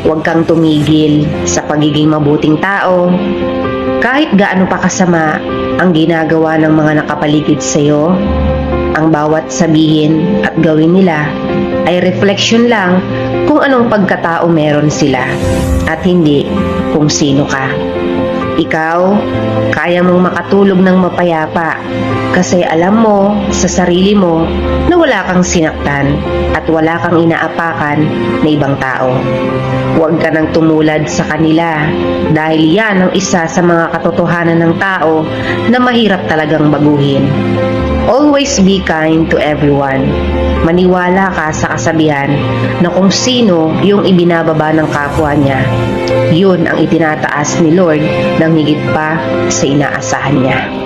Huwag kang tumigil sa pagiging mabuting tao. Kahit gaano pa kasama ang ginagawa ng mga nakapaligid sa iyo, ang bawat sabihin at gawin nila ay refleksyon lang kung anong pagkatao meron sila at hindi kung sino ka. Ikaw, kaya mong makatulog ng mapayapa kasi alam mo sa sarili mo na wala kang sinaktan at wala kang inaapakan na ibang tao. Huwag ka nang tumulad sa kanila dahil yan ang isa sa mga katotohanan ng tao na mahirap talagang baguhin. Always be kind to everyone. Maniwala ka sa kasabihan na kung sino yung ibinababa ng kapwa niya, yun ang itinataas ni Lord ng higit pa sa inaasahan niya.